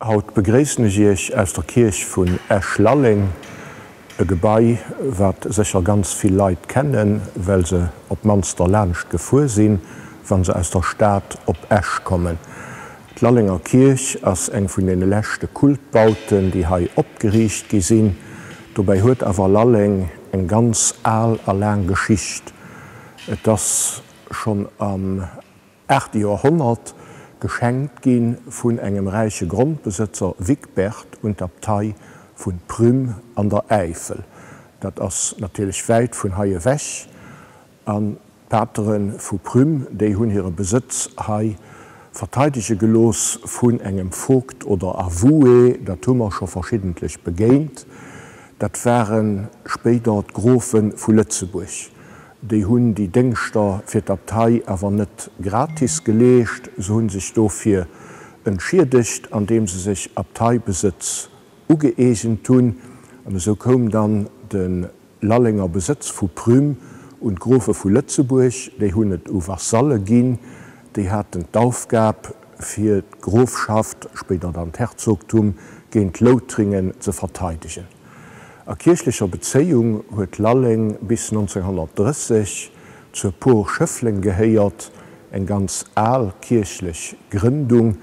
Haut begreesne ich aus der Kirch vun Esch-Lalling, e Gebäi, wat secher ganz viel Leiit kennen, well se op Mansterlänsch gefuer sinn, wann se aus der Staat op Esch kommen. D'Lallinger Kirch ass eng vun den lächte Kultbauten, die hai opgeriecht gesinn, dobei huet awer Lalling eng ganz aal erläng Geschicht. Et das schon am 8. Jahrhundert geschenkt ginn vun engem reiche Grundbesitzer Wigbert und Abtei vun Prüm an der Eifel. Dat ass natürlich weit vun Haie wäch an Pateren vu Prüm, déi hunn hire Besitz hai verteidige gelos vun engem Vogt oder Avoué, dat hummer schon verschiedentlich begéint. Dat wären später Grofen vu Lützeburg. Déi hunn die Denkster fir d'Abtei awer net gratis geleescht, so hunn sich dofir entschierdigt, an dem se sich Abteibesitz ugeesen tun. Und so kom dann den Lallinger Besitz vu Prüm und Grofe vu Lützeburg, déi hunn et u Vasalle ginn, déi hat den d'Aufgab fir d'Grofschaft, später dann d'Herzogtum, géint Lothringen ze verteidigen. A kirchlicher Bezeung huet Lalling bis 1930 zur Pur Schöffling gehéiert, eng ganz aal kirchlich Gründung,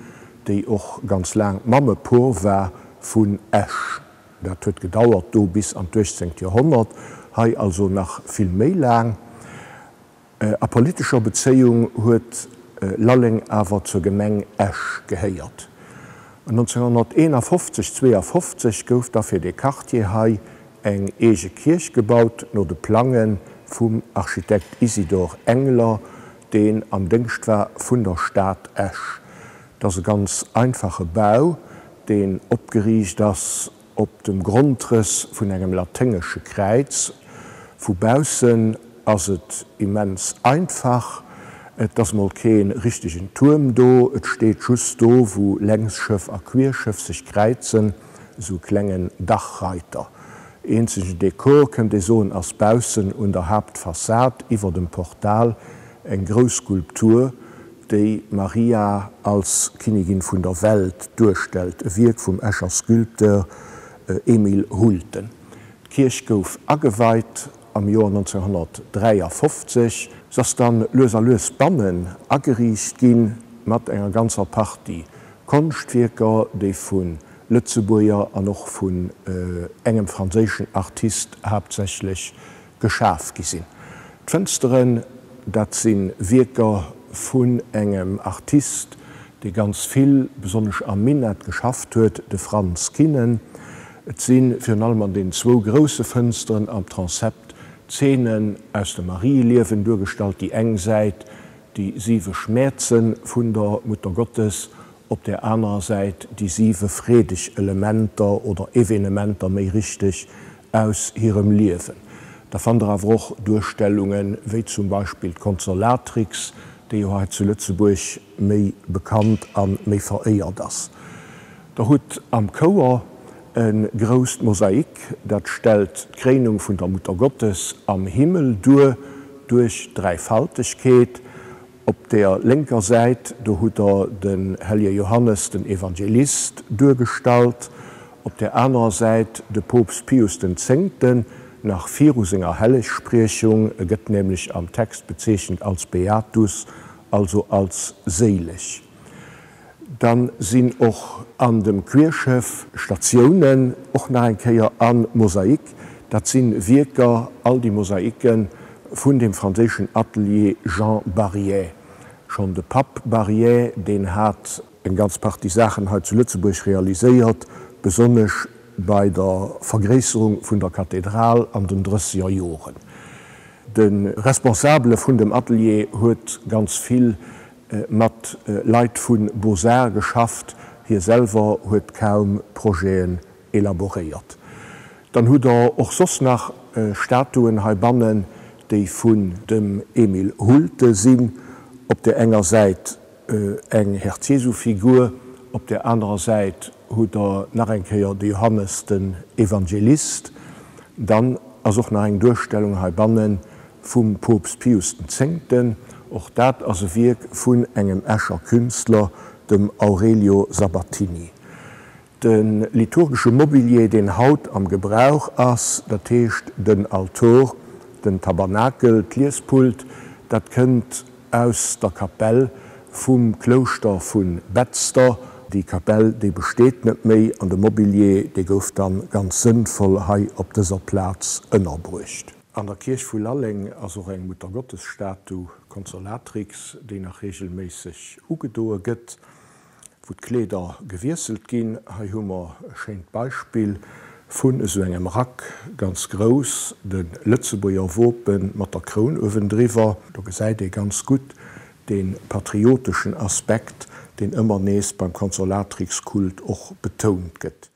déi och ganz lang Mammepur war vun Esch. Dat huet gedauert do bis am 16. Jahrhundert, hai also nach vill méi lang. A politischer Bezeung huet Lalling awer zur Gemeng Esch gehéiert. 1951/52 gouf dafir de Cartier hai eng ege Kirch gebaut no de Plangen vum Architekt Isidor Engler, den am Denkst war vun der Staat Esch. Das e ganz einfache Bau, den opgeriecht ass op dem Grundriss vun engem latengelsche Kreiz. Vubaussen ass et immens einfach, dats mal keen richtigen Turm do, et steet just do, wo Längsschëff a Queerschëff sich kreizen, so klengen Dachreiter. Enzige Dekor kën de Sohn ass Baussen und der Hauptfassad iwwer dem Portal eng Groskulptur, déi Maria als Königin vun der Welt durchstellt, e Wirk vum Escher Skulpteur Emil Hulten. D'Kirch gouf ageweiht am Joer 1953, sos dann loser Bannen ageriecht ginn mat enger ganzer Party Konstwirker, déi vun Lützeburger an noch vun engem franzéschen Artist hauptsächlich geschaf gesinn. D'Fensteren, dat sinn Wirker vun engem Artist, déi ganz vill besonnech am Minnet geschafft huet, de Franz Kinnen. Et sinn fir allem an den 2 grosse Fënsteren am Transept Szenen aus der Marieliewen durchgestalt, die eng seit, die 7 Schmerzen vun der Mutter Gottes, op der anderen Seite die 7 Fredig-Elementer oder Evenementer méi richtig aus ihrem Liewen. Da fand er auch Durchstellungen wie zum Beispiel Konsolatrix, die zu Lützeburg méi bekannt an méi vereiert das. Da hut am Chor ein groß Mosaik, dat stellt d'Krönung vun der Mutter Gottes am Himmel durch Dreifaltigkeit. Op der linker Seite do hut den Heilige Johannes den Evangelist durchgestalt, op der anderen Seite de Papst Pius X. Nach Virusinger Heiligsprechung gëtt nämlich am Text bezeichnet als Beatus, also als selig. Dann sind auch an dem Queerschëff Stationen och nach en Keier an Mosaik. Dat sind Wirker, all die Mosaiken vun dem französischen Atelier Jean Barrière. Schon de Pape Barrière, den hat en ganz paar die Sachen halt zu Lützeburg realisiert, besonders bei der Vergräserung vun der Kathedral an den 30er Jahren. Den Responsable vun dem Atelier huet ganz viel mat Leiit vun Beaux-Arts geschafft, hier selber huet kaum Projekten elaboriert. Dann huet och sos nach Statuen Haibannen, déi vun dem Emil Hulte sinn, op der enger Seite eng Herz Jesu-Figur, op der anderen Seite huet nach enkeier de Johannes den Evangelist, dann as och nach eng Durchstellung Haibannen vum Papst Pius X. Och dat as Wirk vun engem Escher Künstler, dem Aurelio Sabatini. Den liturgische Mobilier den Haut am Gebrauch ass, dat heescht den Altor, den Tabernakel, d'Liespult, dat kënnt aus der Kapell vum Kloster vun Betzter. Die Kapell die besteet net méi an de Mobilier, de gouf dann ganz sinnvoll hei op deser Platz ënnerbrucht. An der Kirch vu Lalling as eng Muttergottesstatue Consolatrix, die nach regelmäßig ugedoe gëtt, wo d'Kleder gewieselt ginn, ha hummer schenkt Beispiel vun so engem Rack ganz groß, den Lützeburger Wopen mat der Kron owendriwer, da gesäit ganz gut den patriotischen Aspekt, den immer nees beim Consolatrix-Kult auch betont gëtt.